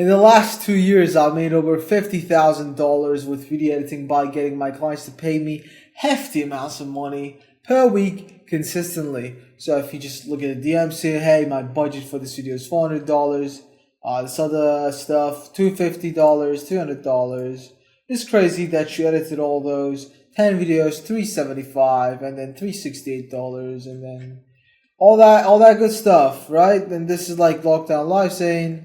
In the last 2 years, I've made over $50,000 with video editing by getting my clients to pay me hefty amounts of money per week consistently. So if you just look at the DM, say, hey, my budget for this video is $400. This other stuff, $250, $200. It's crazy that you edited all those 10 videos, $375, and then $368, and then all that good stuff, right? And this is like Lockdown Live saying,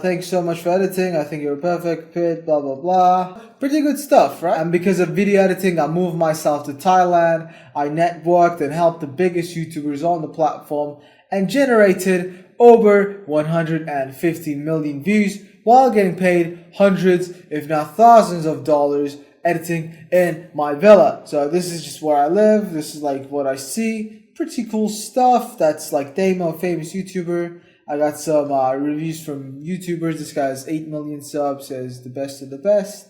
thanks so much for editing. I think you're a perfect fit, blah, blah, blah. Pretty good stuff, right? And because of video editing, I moved myself to Thailand. I networked and helped the biggest YouTubers on the platform and generated over 150 million views while getting paid hundreds, if not thousands of dollars editing in my villa. So this is just where I live. This is like what I see. Pretty cool stuff. That's like Damo, famous YouTuber. I got some reviews from YouTubers. This guy has 8 million subs, says the best of the best.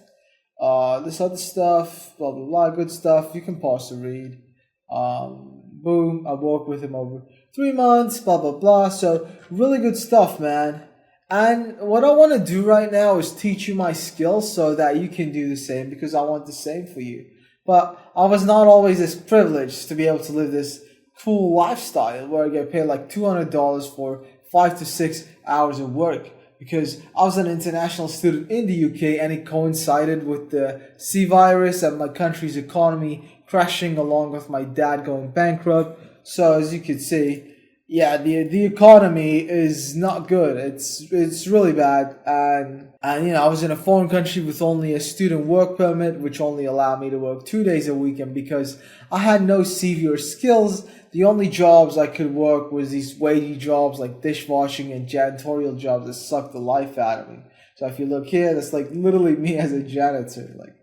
This other stuff, blah, blah, blah, good stuff. You can pause to read. Boom, I worked with him over 3 months, blah, blah, blah. So really good stuff, man. And what I want to do right now is teach you my skills so that you can do the same, because I want the same for you. But I was not always this privileged to be able to live this cool lifestyle where I get paid like $200 for 5 to 6 hours of work, because I was an international student in the UK and it coincided with the C virus and my country's economy crashing along with my dad going bankrupt. So as you can see, yeah, the economy is not good. It's really bad, and you know, I was in a foreign country with only a student work permit, which only allowed me to work 2 days a week, and because I had no CV or skills, the only jobs I could work was these wagey jobs like dishwashing and janitorial jobs that sucked the life out of me. So if you look here, that's like literally me as a janitor, like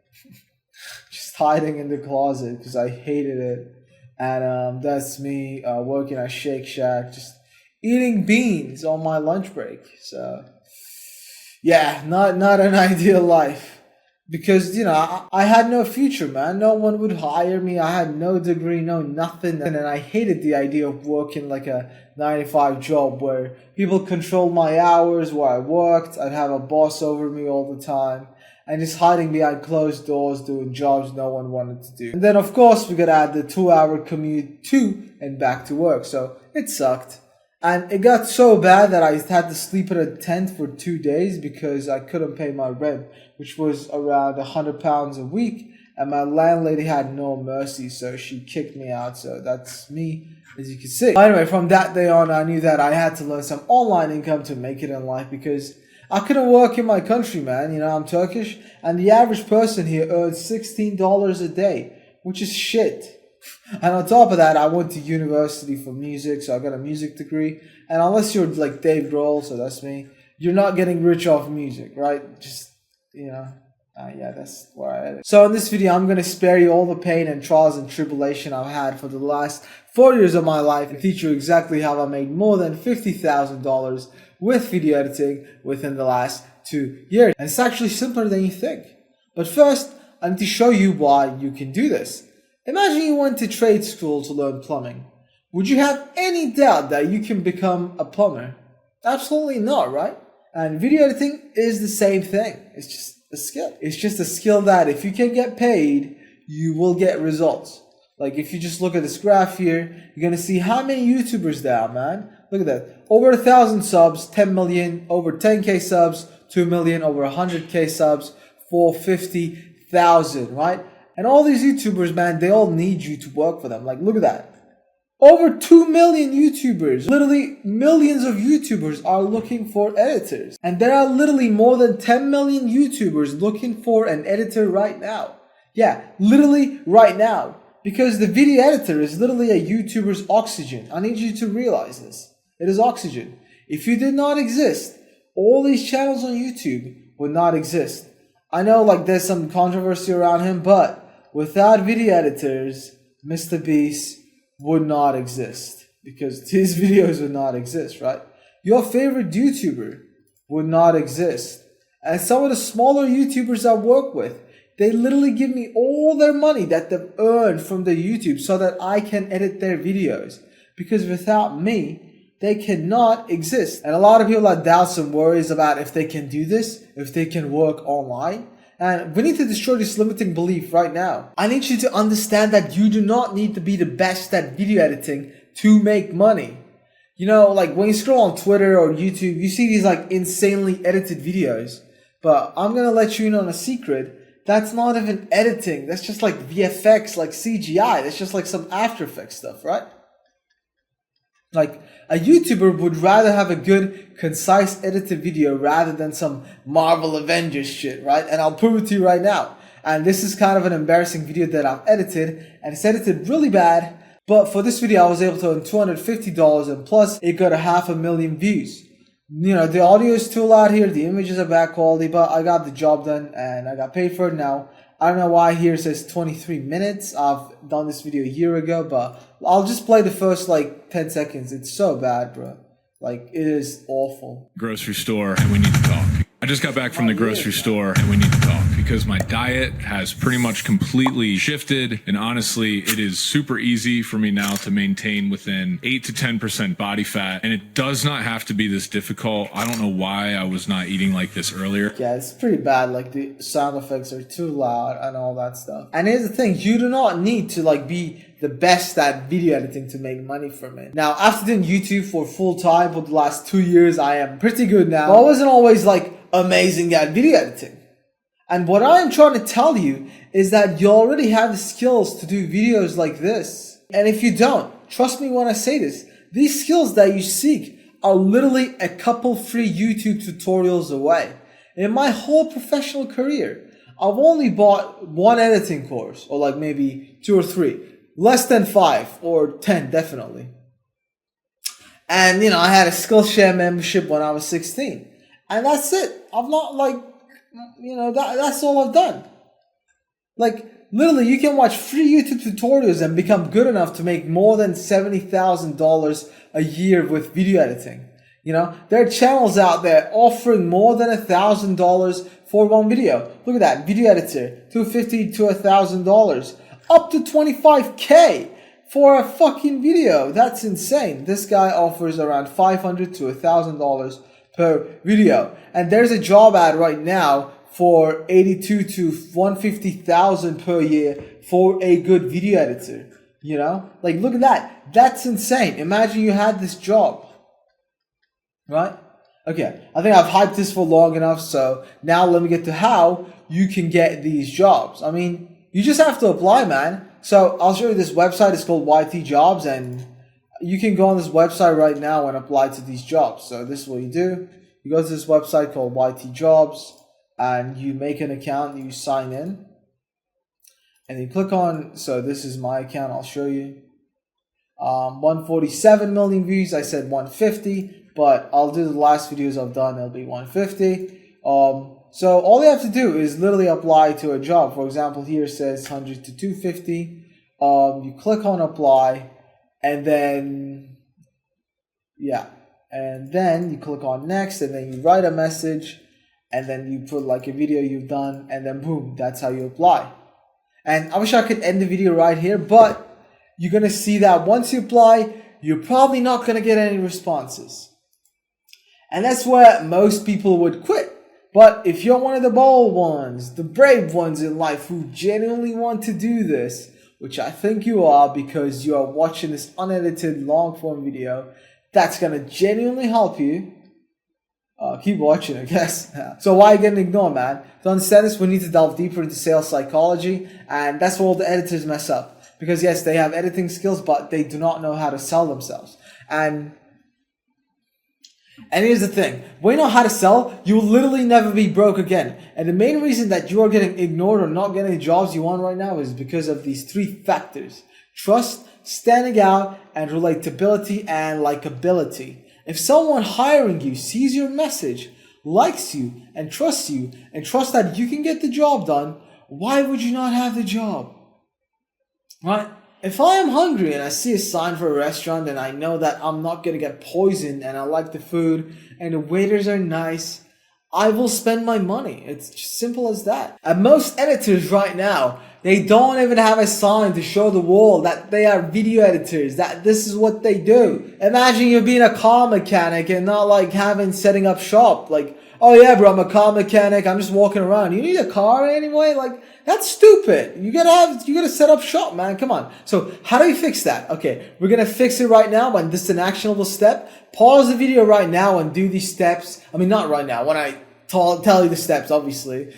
just hiding in the closet because I hated it. And that's me working at Shake Shack, just eating beans on my lunch break. So yeah, not an ideal life, because you know I had no future, man. No one would hire me. I had no degree, no nothing, and I hated the idea of working like a 9-to-5 job where people controlled my hours, where I worked. I'd have a boss over me all the time, and just hiding behind closed doors doing jobs no one wanted to do. And then of course we gotta add the 2-hour commute to and back to work. So it sucked. And it got so bad that I had to sleep in a tent for 2 days because I couldn't pay my rent, which was around £100 a week. And my landlady had no mercy, so she kicked me out. So that's me, as you can see. Anyway, from that day on, I knew that I had to learn some online income to make it in life, because I couldn't work in my country, man. You know, I'm Turkish, and the average person here earns $16 a day, which is shit. And on top of that, I went to university for music, so I got a music degree. And unless you're like Dave Grohl, so that's me, you're not getting rich off music, right? Just, you know, yeah, that's where I am. So in this video, I'm going to spare you all the pain and trials and tribulation I've had for the last 4 years of my life and teach you exactly how I made more than $50,000 with video editing within the last 2 years. And it's actually simpler than you think. But first, I need to show you why you can do this. Imagine you went to trade school to learn plumbing. Would you have any doubt that you can become a plumber? Absolutely not, right? And video editing is the same thing. It's just a skill. It's just a skill that if you can get paid, you will get results. Like if you just look at this graph here, you're gonna see how many YouTubers there are, man. Look at that. Over 1,000 subs, 10 million, over 10k subs, 2 million, over 100k subs, 450,000, right? And all these YouTubers, man, they all need you to work for them. Like, look at that. Over 2 million YouTubers, literally millions of YouTubers are looking for editors. And there are literally more than 10 million YouTubers looking for an editor right now. Yeah, literally right now. Because the video editor is literally a YouTuber's oxygen. I need you to realize this. It is oxygen. If you did not exist, all these channels on YouTube would not exist. I know like there's some controversy around him, but without video editors, Mr. Beast would not exist, because his videos would not exist, right? Your favorite YouTuber would not exist. And some of the smaller YouTubers I work with, they literally give me all their money that they've earned from the YouTube so that I can edit their videos. Because without me, They cannot exist. And a lot of people have doubts and worries about if they can do this, if they can work online. And we need to destroy this limiting belief right now. I need you to understand that you do not need to be the best at video editing to make money. You know, like when you scroll on Twitter or YouTube, you see these like insanely edited videos. But I'm gonna let you in on a secret. That's not even editing. That's just like VFX, like CGI. That's just like some After Effects stuff, right? Like a YouTuber would rather have a good, concise edited video rather than some Marvel Avengers shit, right? And I'll prove it to you right now. And this is kind of an embarrassing video that I've edited, and it's edited really bad. But for this video, I was able to earn $250, and plus it got 500,000 views. You know, the audio is too loud here, the images are bad quality, but I got the job done and I got paid for it now. I don't know why here it says 23 minutes. I've done this video a year ago, but I'll just play the first like 10 seconds. It's so bad, bro. Like, it is awful. Grocery store, and we need to talk. I just got back from the grocery store, and we need to talk because my diet has pretty much completely shifted, and honestly, it is super easy for me now to maintain within 8 to 10% body fat, and it does not have to be this difficult. I don't know why I was not eating like this earlier. Yeah, it's pretty bad. Like, the sound effects are too loud and all that stuff. And here's the thing, you do not need to like be the best at video editing to make money from it. Now, after doing YouTube for full time for the last 2 years, I am pretty good now. But I wasn't always like amazing at video editing. And what I am trying to tell you is that you already have the skills to do videos like this. And if you don't, trust me when I say this, these skills that you seek are literally a couple free YouTube tutorials away. In my whole professional career, I've only bought one editing course, or like maybe 2 or 3. Less than 5 or 10, definitely. And, you know, I had a Skillshare membership when I was 16. And that's it. I've not, like, you know, that's all I've done. Like, literally, you can watch free YouTube tutorials and become good enough to make more than $70,000 a year with video editing. You know, there are channels out there offering more than $1,000 for one video. Look at that, video editor, $250 to $1,000. Up to $25K for a fucking video. That's insane. This guy offers around $500 to $1,000 per video. And there's a job ad right now for $82,000 to $150,000 per year for a good video editor. You know? Like, look at that. That's insane. Imagine you had this job. Right? Okay. I think I've hyped this for long enough. So now let me get to how you can get these jobs. I mean, you just have to apply, man. So I'll show you this website. It's called YT Jobs, and you can go on this website right now and apply to these jobs. So this is what you do. You go to this website called YT Jobs, and you make an account. You sign in, and you click on. So this is my account. I'll show you. 147 million views. I said 150, but I'll do the last videos I've done. It'll be 150. So all you have to do is literally apply to a job. For example, here it says 100 to 250. You click on apply, and then, yeah. And then you click on next, and then you write a message, and then you put like a video you've done, and then boom, that's how you apply. And I wish I could end the video right here, but you're going to see that once you apply, you're probably not going to get any responses. And that's where most people would quit. But if you're one of the bold ones, the brave ones in life who genuinely want to do this, which I think you are because you are watching this unedited long form video, that's going to genuinely help you. Keep watching, I guess. So why are you getting ignored, man? To understand this, we need to delve deeper into sales psychology, and that's where all the editors mess up. Because yes, they have editing skills, but they do not know how to sell themselves. And here's the thing, when you know how to sell, you will literally never be broke again. And the main reason that you are getting ignored or not getting the jobs you want right now is because of these 3 factors: trust, standing out, and relatability and likability. If someone hiring you sees your message, likes you, and trusts that you can get the job done, why would you not have the job? Right? If I am hungry and I see a sign for a restaurant and I know that I'm not going to get poisoned and I like the food and the waiters are nice, I will spend my money. It's just simple as that. And most editors right now, They don't even have a sign to show the world that they are video editors, that this is what they do. Imagine you being a car mechanic and not like setting up shop. Like, oh yeah, bro, I'm a car mechanic. I'm just walking around. You need a car anyway? Like, that's stupid. You gotta set up shop, man. Come on. So how do we fix that? Okay, we're gonna fix it right now. When this is an actionable step, pause the video right now and do these steps. I mean, not right now. When I tell you the steps, obviously,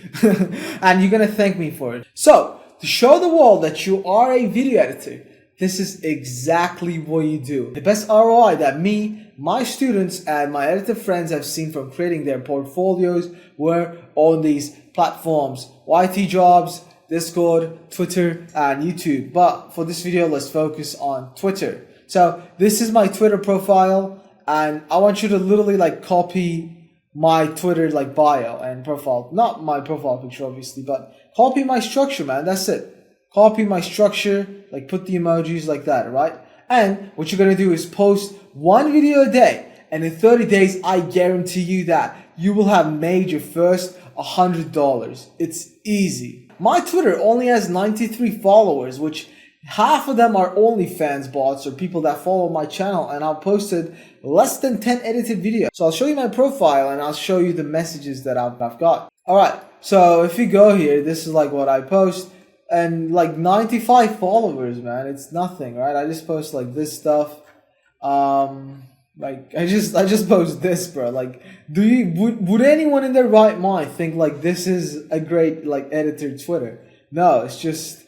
and you're gonna thank me for it. So to show the world that you are a video editor, this is exactly what you do. The best ROI that me, my students, and my editor friends have seen from creating their portfolios were on these platforms: YT Jobs, Discord, Twitter, and YouTube. But for this video, let's focus on Twitter. So this is my Twitter profile, and I want you to literally like copy my Twitter like bio and profile. Not my profile picture, obviously, but copy my structure, man. That's it. Copy my structure, like put the emojis like that, right? And what you're gonna do is post one video a day, and in 30 days, I guarantee you that you will have made your first $100. It's easy. My Twitter only has 93 followers, which half of them are OnlyFans bots or people that follow my channel, and I've posted less than 10 edited videos. So I'll show you my profile and I'll show you the messages that I've got. Alright, so if you go here, this is like what I post, and like 95 followers, man. It's nothing, right? I just post like this stuff. Like I just post this, bro. Like, would anyone in their right mind think like this is a great like editor Twitter? No, it's just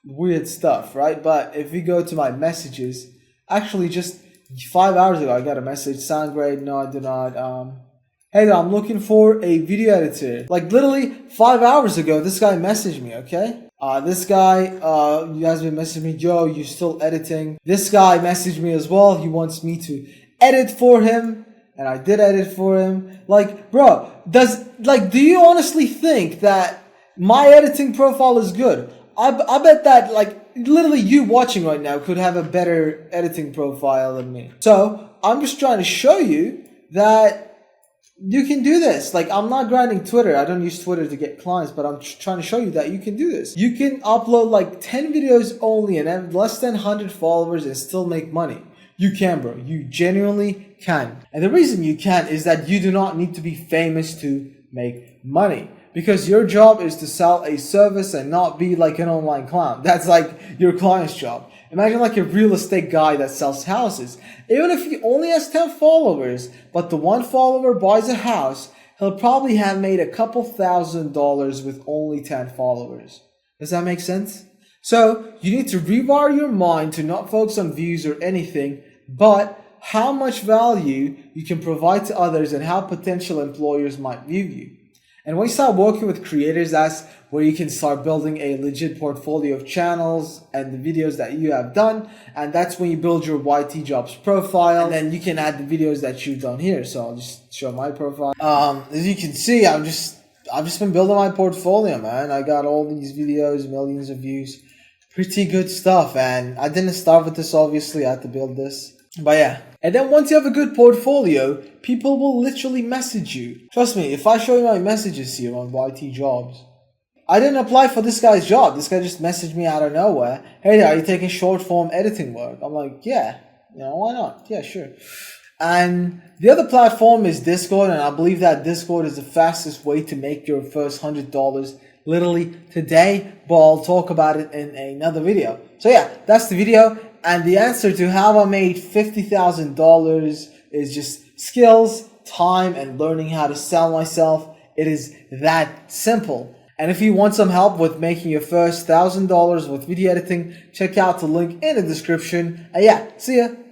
weird stuff, right? But if we go to my messages, actually just 5 hours ago I got a message. Sound great? No, I do not. Hey, I'm looking for a video editor. Like literally 5 hours ago, this guy messaged me. Okay, this guy has been messaging me. Yo, you still editing? This guy messaged me as well. He wants me to edit for him, and I did edit for him. Like, bro, do you honestly think that my editing profile is good? I bet that like literally you watching right now could have a better editing profile than me. So I'm just trying to show you that you can do this. Like, I'm not grinding Twitter. I don't use Twitter to get clients, but I'm trying to show you that you can do this. You can upload like 10 videos only and have less than 100 followers and still make money. You can, bro. You genuinely can. And the reason you can is that you do not need to be famous to make money. Because your job is to sell a service and not be like an online clown. That's like your client's job. Imagine like a real estate guy that sells houses. Even if he only has 10 followers, but the one follower buys a house, he'll probably have made a couple $1,000s with only 10 followers. Does that make sense? So you need to rewire your mind to not focus on views or anything, but how much value you can provide to others and how potential employers might view you. And when you start working with creators, that's where you can start building a legit portfolio of channels and the videos that you have done. And that's when you build your YT Jobs profile. And then you can add the videos that you've done here. So I'll just show my profile. As you can see, I've just been building my portfolio, man. I got all these videos, millions of views. Pretty good stuff. And I didn't start with this, obviously. I had to build this. But yeah. And then once you have a good portfolio, people will literally message you. Trust me, if I show you my messages here on YT Jobs, I didn't apply for this guy's job. This guy just messaged me out of nowhere. Hey, are you taking short form editing work? I'm like, yeah, why not? Yeah, sure. And the other platform is Discord, and I believe that Discord is the fastest way to make your first $100 literally today, but I'll talk about it in another video. So yeah, that's the video. And the answer to how I made $50,000 is just skills, time, and learning how to sell myself. It is that simple. And if you want some help with making your first $1,000 with video editing, check out the link in the description. And yeah, see ya.